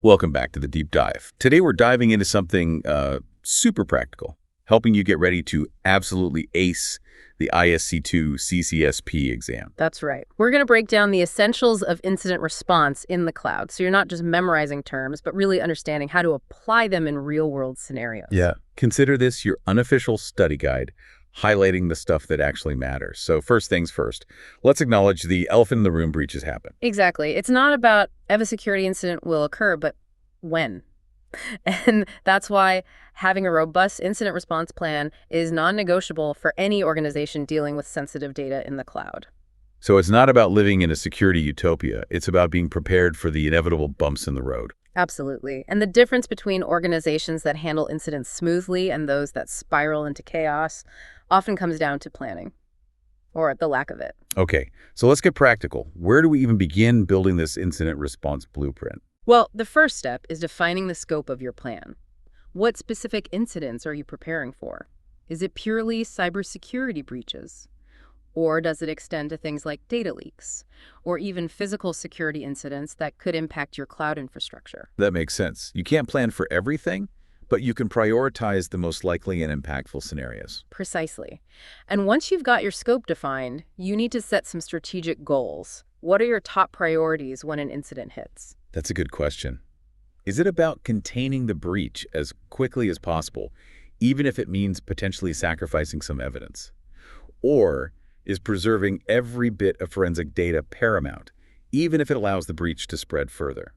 Welcome back to the deep dive. Today we're diving into something super practical, helping you get ready to absolutely ace the ISC2 CCSP exam. That's right. We're going to break down the essentials of incident response in the cloud. So you're not just memorizing terms, but really understanding how to apply them in real-world scenarios. Yeah. Consider this your unofficial study guide, highlighting the stuff that actually matters. So first things first, let's acknowledge the elephant in the room: breaches happen. Exactly. It's not about if a security incident will occur, but when. And that's why having a robust incident response plan is non-negotiable for any organization dealing with sensitive data in the cloud. So it's not about living in a security utopia. It's about being prepared for the inevitable bumps in the road. Absolutely. And the difference between organizations that handle incidents smoothly and those that spiral into chaos often comes down to planning, or the lack of it. Okay, so let's get practical. Where do we even begin building this incident response blueprint? Well, the first step is defining the scope of your plan. What specific incidents are you preparing for? Is it purely cybersecurity breaches? Or does it extend to things like data leaks, or even physical security incidents that could impact your cloud infrastructure? That makes sense. You can't plan for everything, but you can prioritize the most likely and impactful scenarios. Precisely. And once you've got your scope defined, you need to set some strategic goals. What are your top priorities when an incident hits? That's a good question. Is it about containing the breach as quickly as possible, even if it means potentially sacrificing some evidence? Or is preserving every bit of forensic data paramount, even if it allows the breach to spread further?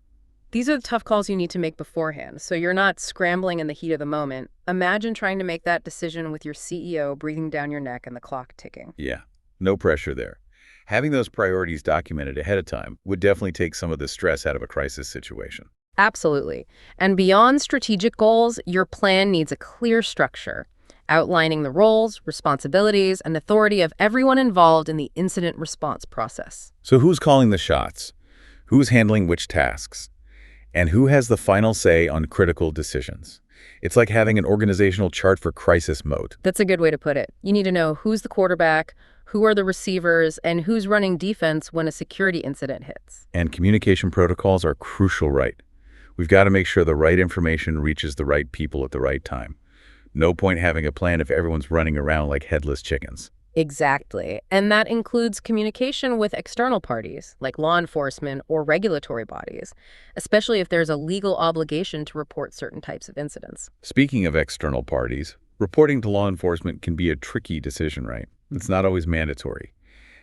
These are the tough calls you need to make beforehand, so you're not scrambling in the heat of the moment. Imagine trying to make that decision with your CEO breathing down your neck and the clock ticking. Yeah, no pressure there. Having those priorities documented ahead of time would definitely take some of the stress out of a crisis situation. Absolutely. And beyond strategic goals, your plan needs a clear structure, outlining the roles, responsibilities, and authority of everyone involved in the incident response process. So who's calling the shots? Who's handling which tasks? And who has the final say on critical decisions? It's like having an organizational chart for crisis mode. That's a good way to put it. You need to know who's the quarterback, who are the receivers, and who's running defense when a security incident hits. And communication protocols are crucial, right? We've got to make sure the right information reaches the right people at the right time. No point having a plan if everyone's running around like headless chickens. Exactly. And that includes communication with external parties, like law enforcement or regulatory bodies, especially if there's a legal obligation to report certain types of incidents. Speaking of external parties, reporting to law enforcement can be a tricky decision, right? It's not always mandatory.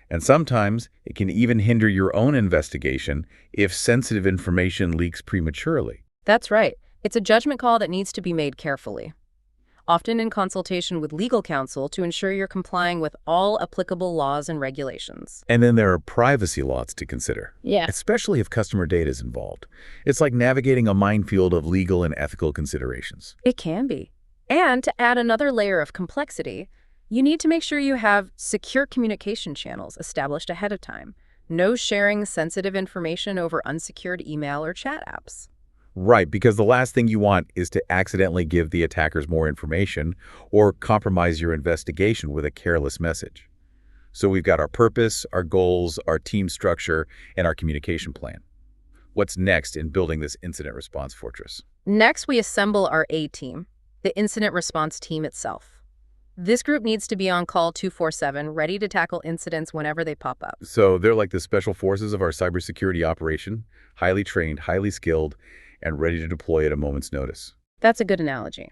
And sometimes it can even hinder your own investigation if sensitive information leaks prematurely. That's right. It's a judgment call that needs to be made carefully, often in consultation with legal counsel to ensure you're complying with all applicable laws and regulations. And then there are privacy laws to consider, Yeah. especially if customer data is involved. It's like navigating a minefield of legal and ethical considerations. It can be. And to add another layer of complexity, you need to make sure you have secure communication channels established ahead of time. No sharing sensitive information over unsecured email or chat apps. Right, because the last thing you want is to accidentally give the attackers more information or compromise your investigation with a careless message. So we've got our purpose, our goals, our team structure, and our communication plan. What's next in building this incident response fortress? Next, we assemble our A team, the incident response team itself. This group needs to be on call 24/7, ready to tackle incidents whenever they pop up. So they're like the special forces of our cybersecurity operation, highly trained, highly skilled, and ready to deploy at a moment's notice. That's a good analogy.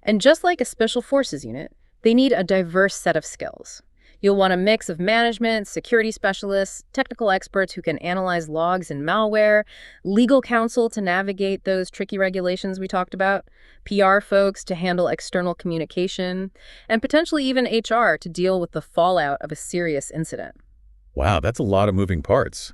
And just like a special forces unit, they need a diverse set of skills. You'll want a mix of management, security specialists, technical experts who can analyze logs and malware, legal counsel to navigate those tricky regulations we talked about, PR folks to handle external communication, and potentially even HR to deal with the fallout of a serious incident. Wow, that's a lot of moving parts.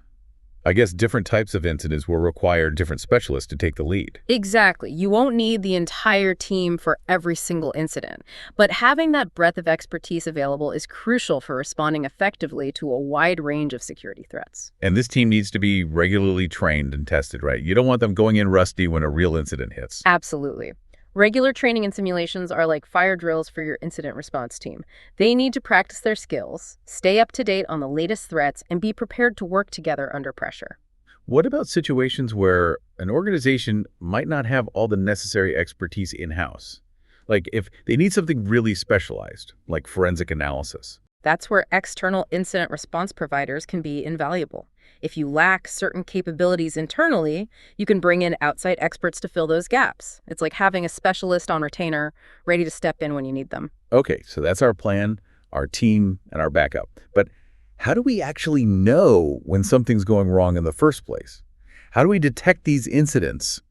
I guess different types of incidents will require different specialists to take the lead. Exactly. You won't need the entire team for every single incident, but having that breadth of expertise available is crucial for responding effectively to a wide range of security threats. And this team needs to be regularly trained and tested, right? You don't want them going in rusty when a real incident hits. Absolutely. Regular training and simulations are like fire drills for your incident response team. They need to practice their skills, stay up to date on the latest threats, and be prepared to work together under pressure. What about situations where An organization might not have all the necessary expertise in-house. Like if they need something really specialized, like forensic analysis. That's where external incident response providers can be invaluable. If you lack certain capabilities internally, you can bring in outside experts to fill those gaps. It's like having a specialist on retainer ready to step in when you need them. Okay, so that's our plan, our team, and our backup. But how do we actually know when something's going wrong in the first place? How do we detect these incidents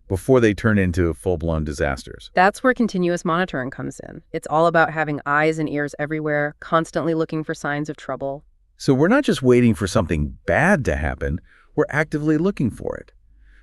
before they turn into full-blown disasters? That's where continuous monitoring comes in. It's all about having eyes and ears everywhere, constantly looking for signs of trouble. So we're not just waiting for something bad to happen, we're actively looking for it.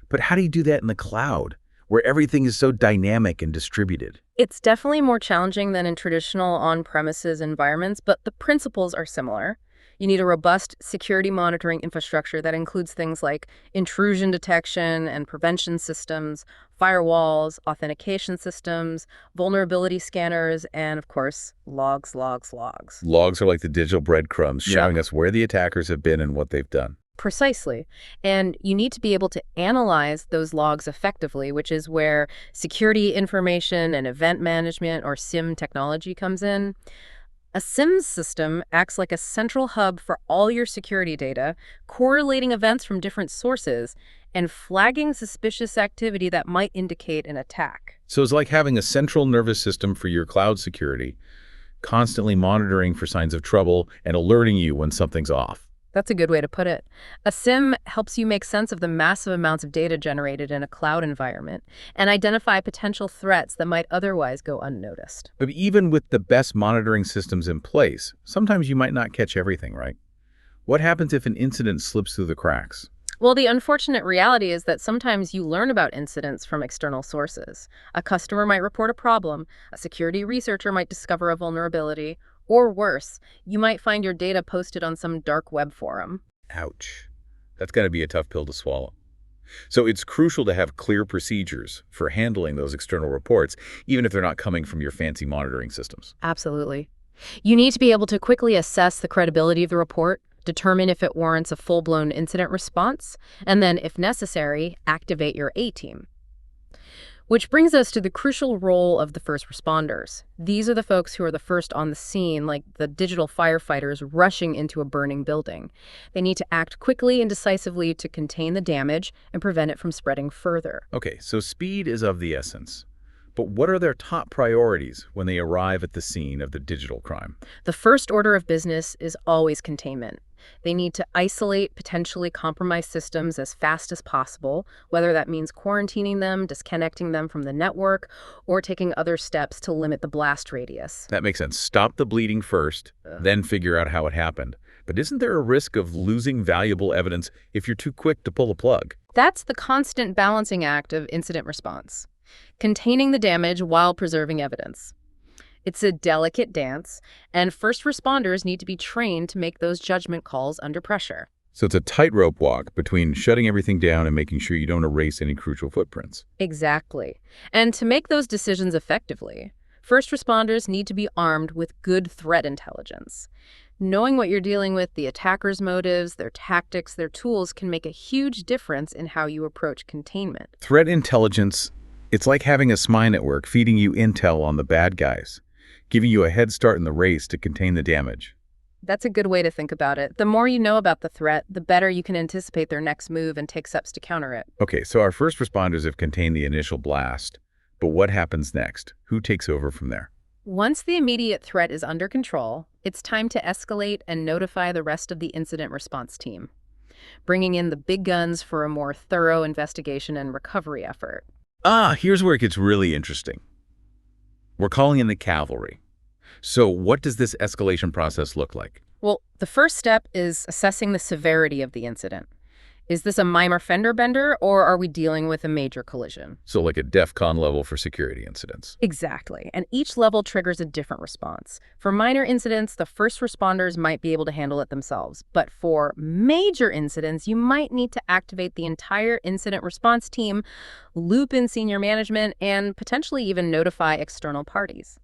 But how do you do that in the cloud, where everything is so dynamic and distributed? It's definitely more challenging than in traditional on-premises environments, but the principles are similar. You need a robust security monitoring infrastructure that includes things like intrusion detection and prevention systems, firewalls, authentication systems, vulnerability scanners, and of course, logs, logs, logs. Logs are like the digital breadcrumbs Yeah. showing us where the attackers have been and what they've done. Precisely. And you need to be able to analyze those logs effectively, which is where security information and event management or SIM technology comes in. A SIM system acts like a central hub for all your security data, correlating events from different sources and flagging suspicious activity that might indicate an attack. So it's like having a central nervous system for your cloud security, constantly monitoring for signs of trouble and alerting you when something's off. That's a good way to put it. A SIM helps you make sense of the massive amounts of data generated in a cloud environment and identify potential threats that might otherwise go unnoticed. But even with the best monitoring systems in place, sometimes you might not catch everything, right? What happens if an incident slips through the cracks? Well, the unfortunate reality is that sometimes you learn about incidents from external sources. A customer might report a problem, a security researcher might discover a vulnerability, or worse, you might find your data posted on some dark web forum. Ouch. That's going to be a tough pill to swallow. So it's crucial to have clear procedures for handling those external reports, even if they're not coming from your fancy monitoring systems. Absolutely. You need to be able to quickly assess the credibility of the report, determine if it warrants a full-blown incident response, and then, if necessary, activate your A-team. Which brings us to the crucial role of the first responders. These are the folks who are the first on the scene, like the digital firefighters rushing into a burning building. They need to act quickly and decisively to contain the damage and prevent it from spreading further. Okay, so speed is of the essence. But what are their top priorities when they arrive at the scene of the digital crime? The first order of business is always containment. They need to isolate potentially compromised systems as fast as possible, whether that means quarantining them, disconnecting them from the network, or taking other steps to limit the blast radius. That makes sense. Stop the bleeding first, then figure out how it happened. But isn't there a risk of losing valuable evidence if you're too quick to pull a plug? That's the constant balancing act of incident response, containing the damage while preserving evidence. It's a delicate dance, and first responders need to be trained to make those judgment calls under pressure. So it's a tightrope walk between shutting everything down and making sure you don't erase any crucial footprints. Exactly. And to make those decisions effectively, first responders need to be armed with good threat intelligence. Knowing what you're dealing with, the attacker's motives, their tactics, their tools can make a huge difference in how you approach containment. Threat intelligence, it's like having a spy network feeding you intel on the bad guys, giving you a head start in the race to contain the damage. That's a good way to think about it. The more you know about the threat, the better you can anticipate their next move and take steps to counter it. Okay, so our first responders have contained the initial blast, but what happens next? Who takes over from there? Once the immediate threat is under control, it's time to escalate and notify the rest of the incident response team, bringing in the big guns for a more thorough investigation and recovery effort. Here's where it gets really interesting. We're calling in the cavalry. So what does this escalation process look like? Well, the first step is assessing the severity of the incident. Is this a minor fender bender, or are we dealing with a major collision? So like a DEF CON level for security incidents. Exactly, and each level triggers a different response. For minor incidents, the first responders might be able to handle it themselves, but for major incidents, you might need to activate the entire incident response team, loop in senior management, and potentially even notify external parties.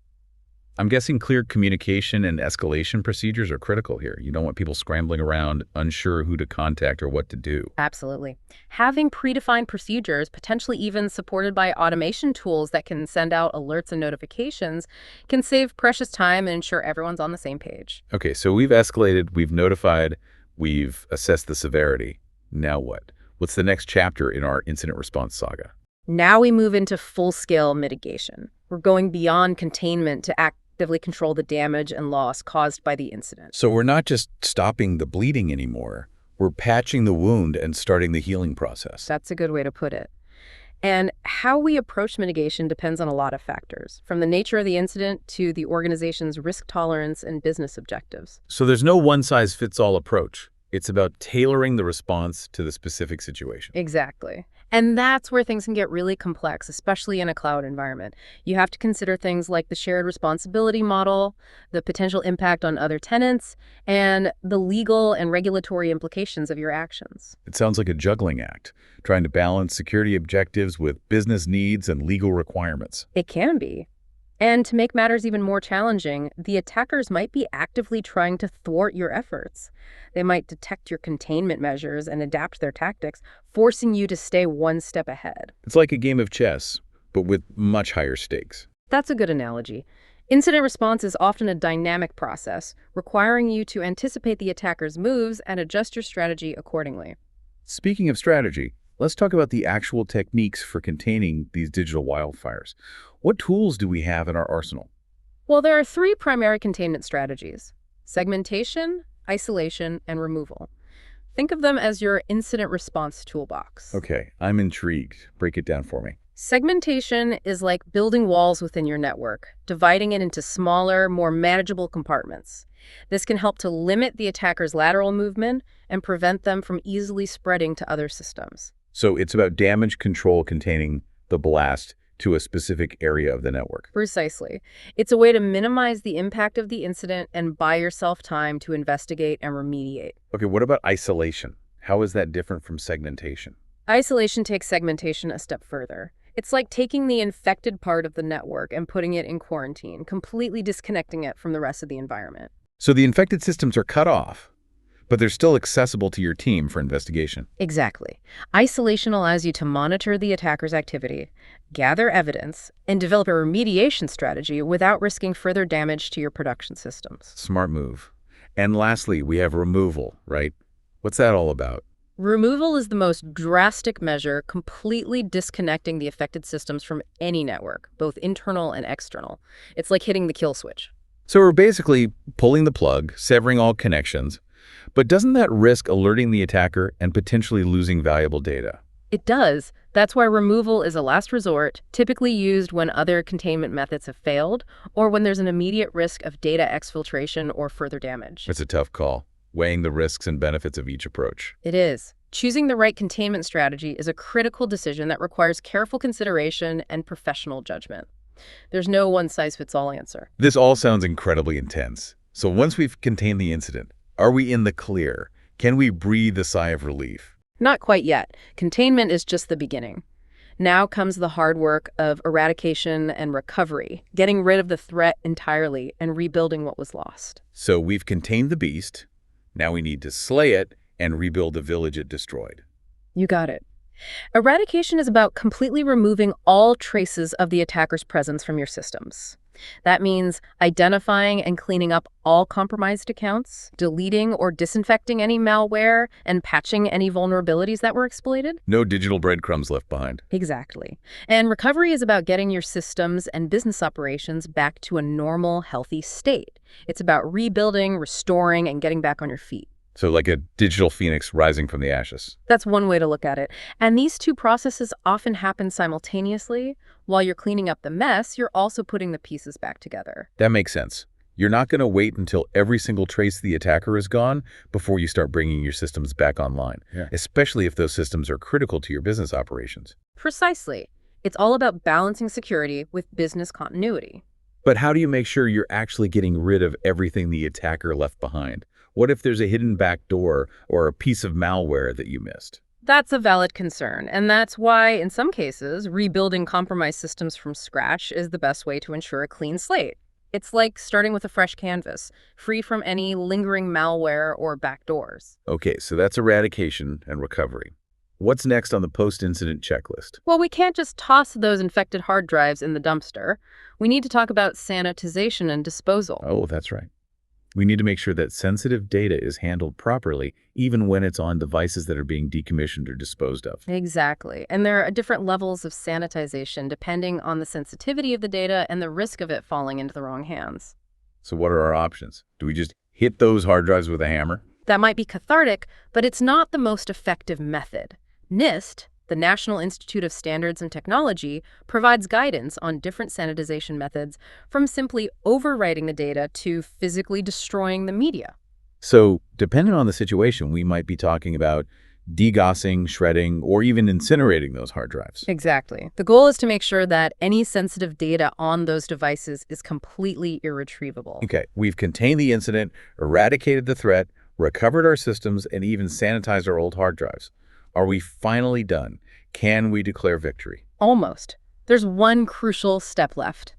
I'm guessing clear communication and escalation procedures are critical here. You don't want people scrambling around, unsure who to contact or what to do. Absolutely. Having predefined procedures, potentially even supported by automation tools that can send out alerts and notifications, can save precious time and ensure everyone's on the same page. Okay, so we've escalated, we've notified, we've assessed the severity. Now what? What's the next chapter in our incident response saga? Now we move into full-scale mitigation. We're going beyond containment to actively control the damage and loss caused by the incident. So we're not just stopping the bleeding anymore. We're patching the wound and starting the healing process. That's a good way to put it. And how we approach mitigation depends on a lot of factors, from the nature of the incident to the organization's risk tolerance and business objectives. So there's no one-size-fits-all approach. It's about tailoring the response to the specific situation. Exactly. And that's where things can get really complex, especially in a cloud environment. You have to consider things like the shared responsibility model, the potential impact on other tenants, and the legal and regulatory implications of your actions. It sounds like a juggling act, trying to balance security objectives with business needs and legal requirements. It can be. And to make matters even more challenging, the attackers might be actively trying to thwart your efforts. They might detect your containment measures and adapt their tactics, forcing you to stay one step ahead. It's like a game of chess, but with much higher stakes. That's a good analogy. Incident response is often a dynamic process, requiring you to anticipate the attacker's moves and adjust your strategy accordingly. Speaking of strategy, let's talk about the actual techniques for containing these digital wildfires. What tools do we have in our arsenal? Well, there are three primary containment strategies: segmentation, isolation, and removal. Think of them as your incident response toolbox. Okay, I'm intrigued. Break it down for me. Segmentation is like building walls within your network, dividing it into smaller, more manageable compartments. This can help to limit the attacker's lateral movement and prevent them from easily spreading to other systems. So it's about damage control containing the blast to a specific area of the network. Precisely. It's a way to minimize the impact of the incident and buy yourself time to investigate and remediate. Okay, what about isolation? How is that different from segmentation? Isolation takes segmentation a step further. It's like taking the infected part of the network and putting it in quarantine, completely disconnecting it from the rest of the environment. So the infected systems are cut off, but they're still accessible to your team for investigation. Exactly. Isolation allows you to monitor the attacker's activity, gather evidence, and develop a remediation strategy without risking further damage to your production systems. Smart move. And lastly, we have removal, right? What's that all about? Removal is the most drastic measure, completely disconnecting the affected systems from any network, both internal and external. It's like hitting the kill switch. So we're basically pulling the plug, severing all connections, but doesn't that risk alerting the attacker and potentially losing valuable data? It does. That's why removal is a last resort, typically used when other containment methods have failed or when there's an immediate risk of data exfiltration or further damage. It's a tough call, weighing the risks and benefits of each approach. It is. Choosing the right containment strategy is a critical decision that requires careful consideration and professional judgment. There's no one-size-fits-all answer. This all sounds incredibly intense. So once we've contained the incident, are we in the clear? Can we breathe a sigh of relief? Not quite yet. Containment is just the beginning. Now comes the hard work of eradication and recovery, getting rid of the threat entirely and rebuilding what was lost. So we've contained the beast. Now we need to slay it and rebuild the village it destroyed. You got it. Eradication is about completely removing all traces of the attacker's presence from your systems. That means identifying and cleaning up all compromised accounts, deleting or disinfecting any malware, and patching any vulnerabilities that were exploited. No digital breadcrumbs left behind. Exactly. And recovery is about getting your systems and business operations back to a normal, healthy state. It's about rebuilding, restoring, and getting back on your feet. So like a digital phoenix rising from the ashes. That's one way to look at it. And these two processes often happen simultaneously. While you're cleaning up the mess, you're also putting the pieces back together. That makes sense. You're not going to wait until every single trace of the attacker is gone before you start bringing your systems back online, especially if those systems are critical to your business operations. Precisely. It's all about balancing security with business continuity. But how do you make sure you're actually getting rid of everything the attacker left behind? What if there's a hidden back door or a piece of malware that you missed? That's a valid concern, and that's why, in some cases, rebuilding compromised systems from scratch is the best way to ensure a clean slate. It's like starting with a fresh canvas, free from any lingering malware or backdoors. Okay, so that's eradication and recovery. What's next on the post-incident checklist? Well, we can't just toss those infected hard drives in the dumpster. We need to talk about sanitization and disposal. Oh, that's right. We need to make sure that sensitive data is handled properly, even when it's on devices that are being decommissioned or disposed of. Exactly. And there are different levels of sanitization depending on the sensitivity of the data and the risk of it falling into the wrong hands. So what are our options? Do we just hit those hard drives with a hammer? That might be cathartic, but it's not the most effective method. NIST, the National Institute of Standards and Technology, provides guidance on different sanitization methods, from simply overwriting the data to physically destroying the media. So, depending on the situation, we might be talking about degaussing, shredding, or even incinerating those hard drives. Exactly. The goal is to make sure that any sensitive data on those devices is completely irretrievable. Okay, we've contained the incident, eradicated the threat, recovered our systems, and even sanitized our old hard drives. Are we finally done? Can we declare victory? Almost. There's one crucial step left: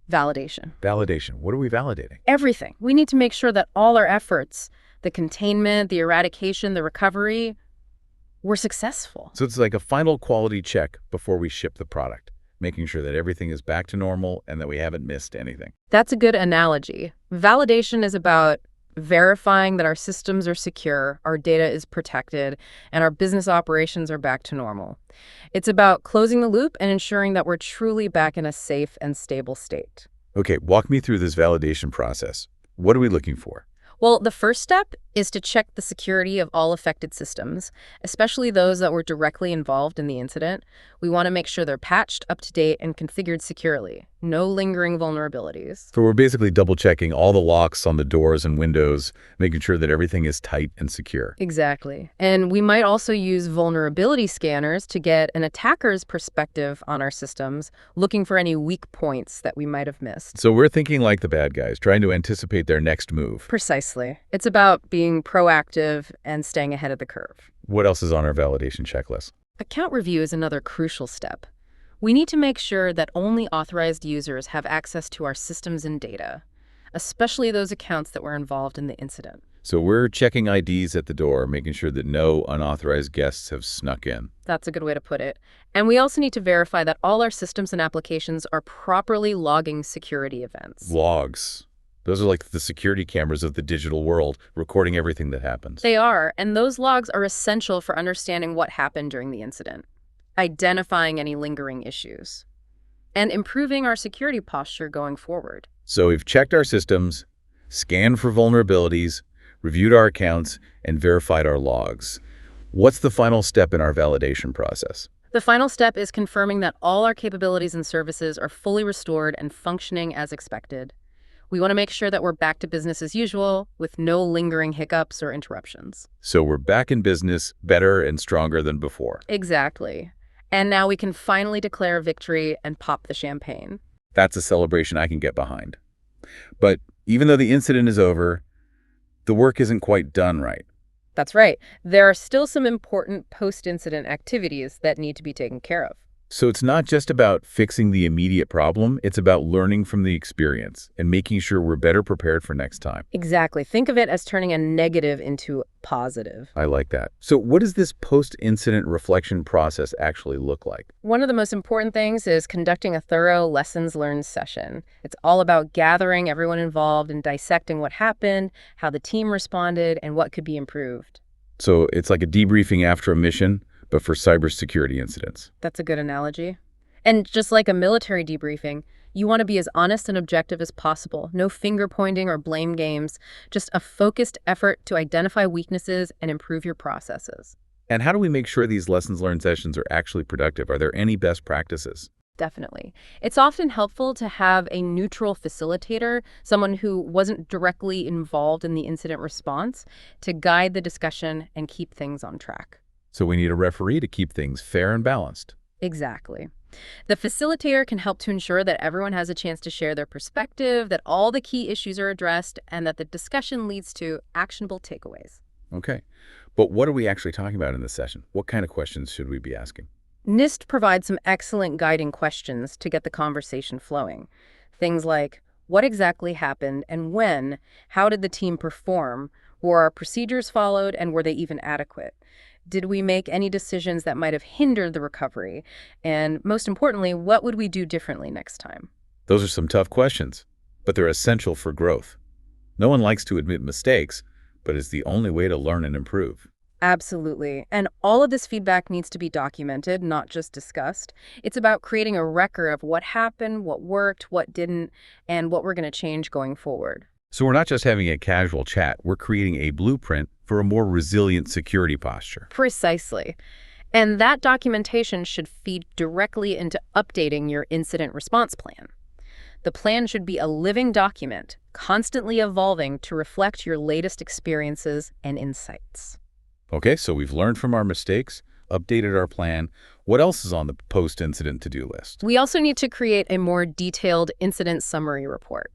validation. Validation. What are we validating? Everything. We need to make sure that all our efforts, the containment, the eradication, the recovery, were successful. So it's like a final quality check before we ship the product, making sure that everything is back to normal and that we haven't missed anything. That's a good analogy. Validation is about verifying that our systems are secure, our data is protected, and our business operations are back to normal. It's about closing the loop and ensuring that we're truly back in a safe and stable state. Okay, walk me through this validation process. What are we looking for? Well, the first step is to check the security of all affected systems, especially those that were directly involved in the incident. We want to make sure they're patched, up to date, and configured securely. No lingering vulnerabilities. So we're basically double-checking all the locks on the doors and windows, making sure that everything is tight and secure. Exactly. And we might also use vulnerability scanners to get an attacker's perspective on our systems, looking for any weak points that we might have missed. So we're thinking like the bad guys, trying to anticipate their next move. Precisely. It's about being proactive and staying ahead of the curve. What else is on our validation checklist? Account review is another crucial step. We need to make sure that only authorized users have access to our systems and data, especially those accounts that were involved in the incident. So we're checking IDs at the door, making sure that no unauthorized guests have snuck in. That's a good way to put it. And we also need to verify that all our systems and applications are properly logging security events. Logs. Those are like the security cameras of the digital world, recording everything that happens. They are, and those logs are essential for understanding what happened during the incident, identifying any lingering issues, and improving our security posture going forward. So we've checked our systems, scanned for vulnerabilities, reviewed our accounts, and verified our logs. What's the final step in our validation process? The final step is confirming that all our capabilities and services are fully restored and functioning as expected. We want to make sure that we're back to business as usual, with no lingering hiccups or interruptions. So we're back in business, better and stronger than before. Exactly. And now we can finally declare victory and pop the champagne. That's a celebration I can get behind. But even though the incident is over, the work isn't quite done right. That's right. There are still some important post-incident activities that need to be taken care of. So it's not just about fixing the immediate problem, it's about learning from the experience and making sure we're better prepared for next time. Exactly. Think of it as turning a negative into positive. I like that. So what does this post-incident reflection process actually look like? One of the most important things is conducting a thorough lessons learned session. It's all about gathering everyone involved and dissecting what happened, how the team responded, and what could be improved. So it's like a debriefing after a mission, but for cybersecurity incidents. That's a good analogy. And just like a military debriefing, you want to be as honest and objective as possible. No finger-pointing or blame games, just a focused effort to identify weaknesses and improve your processes. And how do we make sure these lessons learned sessions are actually productive? Are there any best practices? Definitely. It's often helpful to have a neutral facilitator, someone who wasn't directly involved in the incident response, to guide the discussion and keep things on track. So we need a referee to keep things fair and balanced. Exactly. The facilitator can help to ensure that everyone has a chance to share their perspective, that all the key issues are addressed, and that the discussion leads to actionable takeaways. Okay. But what are we actually talking about in this session? What kind of questions should we be asking? NIST provides some excellent guiding questions to get the conversation flowing. Things like, What exactly happened and when? How did the team perform? Were our procedures followed and were they even adequate? Did we make any decisions that might have hindered the recovery? And most importantly, what would we do differently next time? Those are some tough questions, but they're essential for growth. No one likes to admit mistakes, but it's the only way to learn and improve. Absolutely. And all of this feedback needs to be documented, not just discussed. It's about creating a record of what happened, what worked, what didn't, and what we're going to change going forward. So we're not just having a casual chat, we're creating a blueprint for a more resilient security posture. Precisely. And that documentation should feed directly into updating your incident response plan. The plan should be a living document, constantly evolving to reflect your latest experiences and insights. Okay, so we've learned from our mistakes, updated our plan. What else is on the post-incident to-do list? We also need to create a more detailed incident summary report.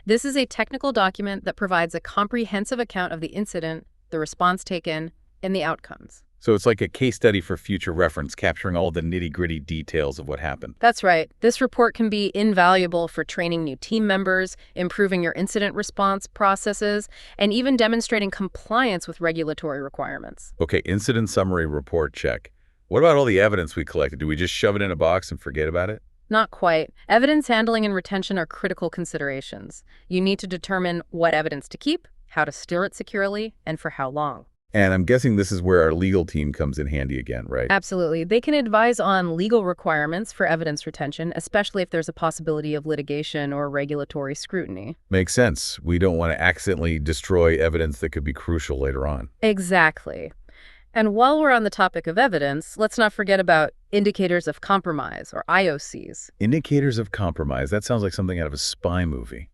This is a technical document that provides a comprehensive account of the incident, the response taken, and the outcomes. So it's like a case study for future reference, capturing all the nitty-gritty details of what happened. That's right. This report can be invaluable for training new team members, improving your incident response processes, and even demonstrating compliance with regulatory requirements. Okay, incident summary report check. What about all the evidence we collected? Do we just shove it in a box and forget about it? Not quite. Evidence handling and retention are critical considerations. You need to determine what evidence to keep, how to store it securely, and for how long. And I'm guessing this is where our legal team comes in handy again, right? Absolutely. They can advise on legal requirements for evidence retention, especially if there's a possibility of litigation or regulatory scrutiny. Makes sense. We don't want to accidentally destroy evidence that could be crucial later on. Exactly. And while we're on the topic of evidence, let's not forget about indicators of compromise, or IOCs. Indicators of compromise. That sounds like something out of a spy movie.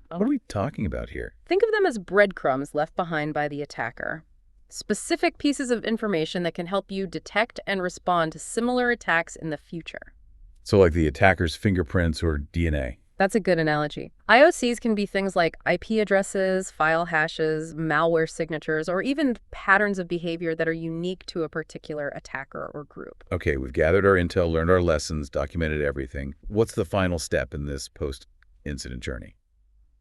What are we talking about here? Think of them as breadcrumbs left behind by the attacker. Specific pieces of information that can help you detect and respond to similar attacks in the future. So like the attacker's fingerprints or DNA. That's a good analogy. IOCs can be things like IP addresses, file hashes, malware signatures, or even patterns of behavior that are unique to a particular attacker or group. Okay, we've gathered our intel, learned our lessons, documented everything. What's the final step in this post-incident journey?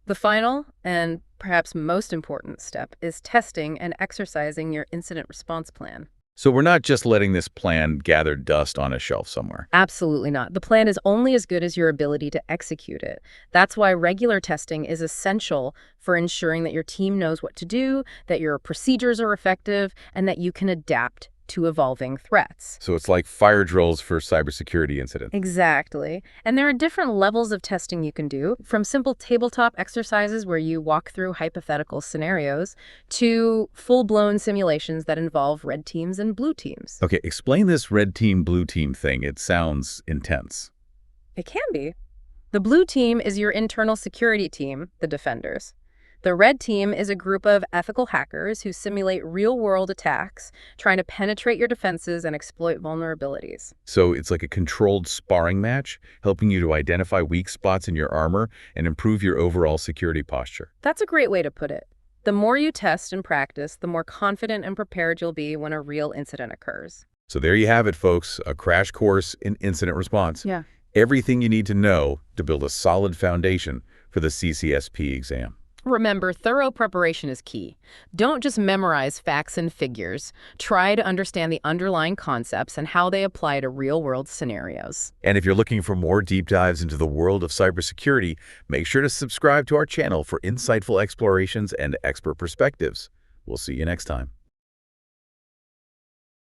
The final, and perhaps most important step, is testing and exercising your incident response plan. So we're not just letting this plan gather dust on a shelf somewhere. Absolutely not. The plan is only as good as your ability to execute it. That's why regular testing is essential for ensuring that your team knows what to do, that your procedures are effective, and that you can adapt to evolving threats. So it's like fire drills for cybersecurity incidents. Exactly. And there are different levels of testing you can do, from simple tabletop exercises where you walk through hypothetical scenarios to full-blown simulations that involve red teams and blue teams. Okay, explain this red team, blue team thing. It sounds intense. It can be. The blue team is your internal security team, the defenders. The red team is a group of ethical hackers who simulate real-world attacks, trying to penetrate your defenses and exploit vulnerabilities. So it's like a controlled sparring match, helping you to identify weak spots in your armor and improve your overall security posture. That's a great way to put it. The more you test and practice, the more confident and prepared you'll be when a real incident occurs. So there you have it, folks, a crash course in incident response. Yeah. Everything you need to know to build a solid foundation for the CCSP exam. Remember, thorough preparation is key. Don't just memorize facts and figures. Try to understand the underlying concepts and how they apply to real-world scenarios. And if you're looking for more deep dives into the world of cybersecurity, make sure to subscribe to our channel for insightful explorations and expert perspectives. We'll see you next time.